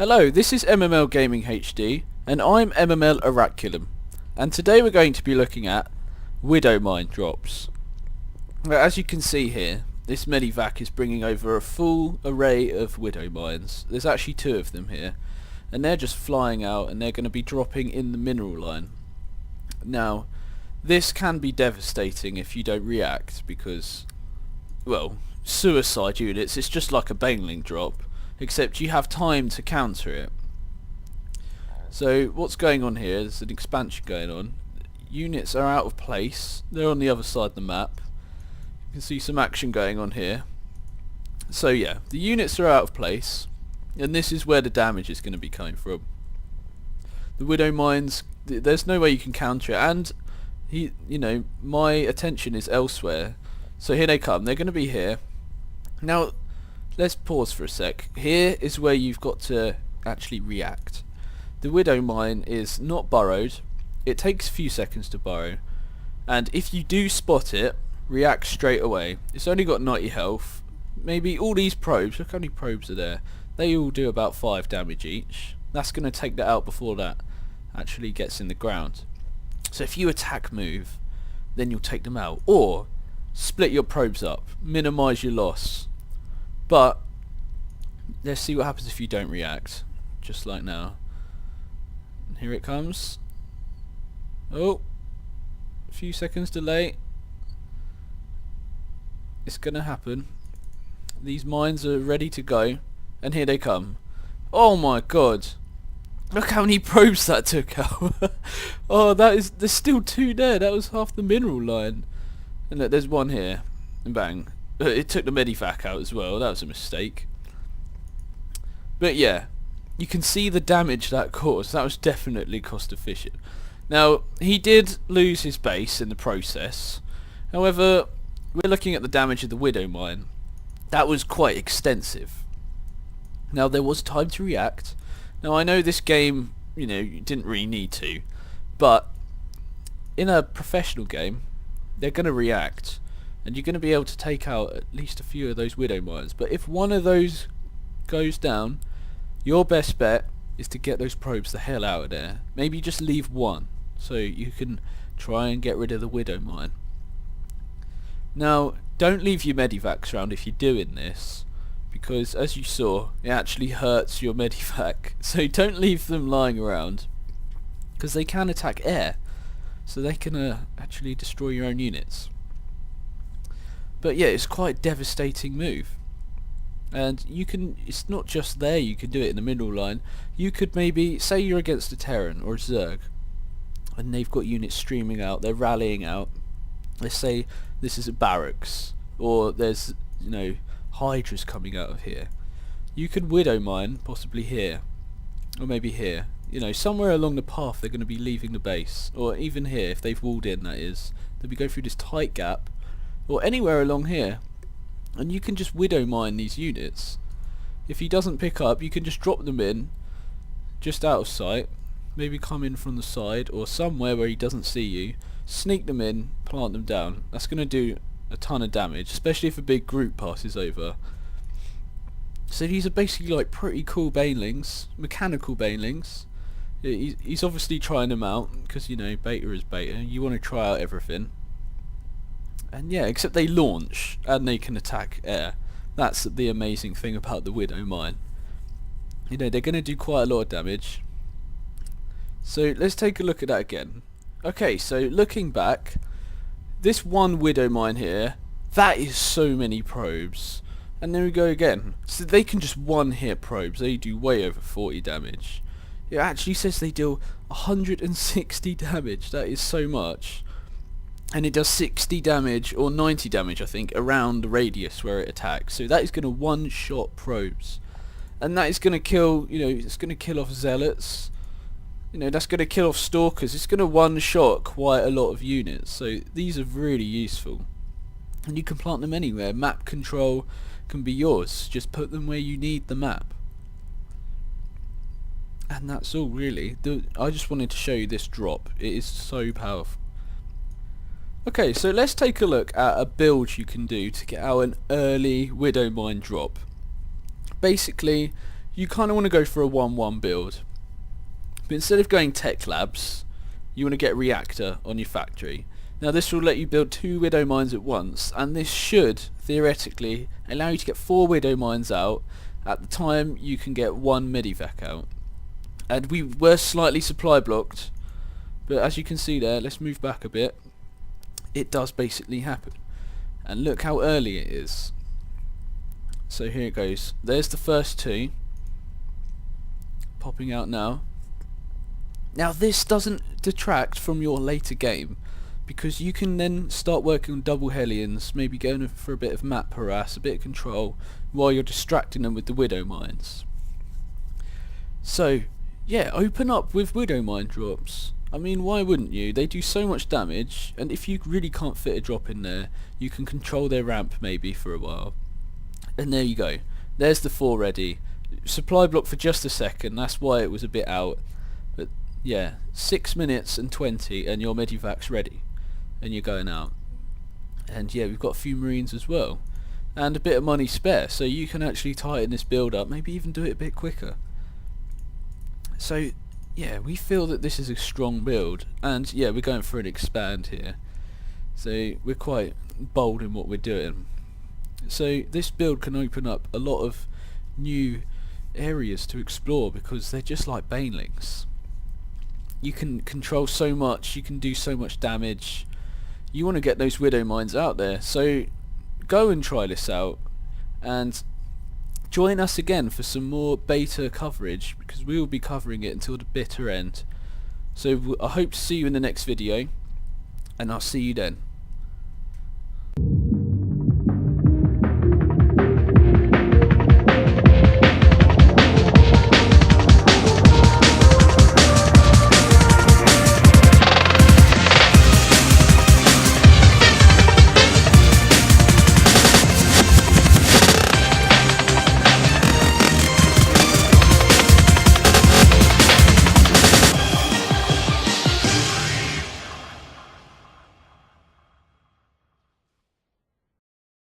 Hello, this is MML Gaming HD, and I'm MML Oraculum, and today we're going to be looking at Widow Mine drops. Now, as you can see here, this Medivac is bringing over a full array of Widow Mines. There's actually 2 of them here, and they're just flying out and they're going to be dropping in the mineral line. Now, this can be devastating if you don't react because, well, suicide units, it's just like a Baneling drop, except you have time to counter it. So what's going on here, there's an expansion going on. Units are out of place, they're on the other side of the map. You can see some action going on here. So yeah, the units are out of place, and this is where the damage is going to be coming from. The Widow Mines, there's no way you can counter it, and my attention is elsewhere. So here they come, they're going to be here. Now, let's pause for a sec. Here is where you've got to actually react. The Widow Mine is not burrowed. It takes a few seconds to burrow. And if you do spot it, react straight away. It's only got 90 health. Maybe all these probes, look how many probes are there. They all do about 5 damage each. That's going to take that out before that actually gets in the ground. So if you attack move, then you'll take them out. Or split your probes up. Minimise your loss. But let's see what happens if you don't react, just like now. And here it comes. Oh, a few seconds delay. It's gonna happen. These mines are ready to go, and here they come. Oh my god! Look how many probes that took out. Oh, there's still 2 there. That was half the mineral line. And look, there's 1 here, and bang. It took the Medivac out as well, that was a mistake. But yeah, you can see the damage that caused. That was definitely cost efficient. Now, he did lose his base in the process. However, we're looking at the damage of the Widow Mine. That was quite extensive. Now, there was time to react. Now, I know this game, you didn't really need to. But in a professional game, they're going to react. And you're going to be able to take out at least a few of those Widow Mines. But if one of those goes down, your best bet is to get those probes the hell out of there. Maybe just leave 1, so you can try and get rid of the Widow Mine. Now, don't leave your Medivacs around if you're doing this, because as you saw, it actually hurts your Medivac. So don't leave them lying around, because they can attack air, so they can actually destroy your own units. But yeah, it's quite a devastating move. And it's not just there, you can do it in the middle line. You could maybe, say you're against a Terran or a Zerg, and they've got units streaming out, they're rallying out. Let's say this is a barracks, or there's, Hydras coming out of here. You could Widow Mine, possibly here, or maybe here. Somewhere along the path they're going to be leaving the base, or even here, if they've walled in, that is. They'll be going through this tight gap, or anywhere along here, and you can just Widow Mine these units. If he doesn't pick up, you can just drop them in just out of sight, maybe come in from the side or somewhere where he doesn't see you, sneak them in, plant them down. That's going to do a ton of damage, especially if a big group passes over. So these are basically like pretty cool Banelings, mechanical Banelings. He's obviously trying them out because beta is beta, you want to try out everything. And yeah, except they launch and they can attack air. That's the amazing thing about the Widow Mine. They're going to do quite a lot of damage. So let's take a look at that again. Okay, so looking back, this 1 Widow Mine here, that is so many probes. And there we go again. So they can just one-hit probes. They do way over 40 damage. It actually says they deal 160 damage. That is so much. And it does 60 damage, or 90 damage I think, around the radius where it attacks. So that is going to one-shot probes. And that is going to kill, it's going to kill off zealots. That's going to kill off stalkers. It's going to one-shot quite a lot of units. So these are really useful. And you can plant them anywhere. Map control can be yours. Just put them where you need the map. And that's all really. I just wanted to show you this drop. It is so powerful. Okay, so let's take a look at a build you can do to get out an early Widow Mine drop. Basically, you kind of want to go for a 1-1 build. But instead of going Tech Labs, you want to get Reactor on your factory. Now this will let you build 2 Widow Mines at once, and this should, theoretically, allow you to get 4 Widow Mines out at the time you can get 1 Medivac out. And we were slightly supply blocked, but as you can see there, let's move back a bit, it does basically happen. And look how early it is. So here it goes. There's the first 2 popping out now. Now this doesn't detract from your later game, because you can then start working on double Hellions, maybe going for a bit of map harass, a bit of control, while you're distracting them with the Widow Mines. So yeah, open up with Widow Mine drops. I mean, why wouldn't you? They do so much damage, and if you really can't fit a drop in there, you can control their ramp maybe for a while. And there you go. There's the 4 ready. Supply block for just a second, that's why it was a bit out. But yeah, 6 minutes and 20 and your Medivac's ready. And you're going out. And yeah, we've got a few Marines as well. And a bit of money spare, so you can actually tighten this build up, maybe even do it a bit quicker. So yeah, we feel that this is a strong build, and yeah, we're going for an expand here, so we're quite bold in what we're doing. So this build can open up a lot of new areas to explore, because they're just like banelings. You can control so much, you can do so much damage. You want to get those Widow Mines out there, so go and try this out, and join us again for some more beta coverage, because we will be covering it until the bitter end. So I hope to see you in the next video, and I'll see you then.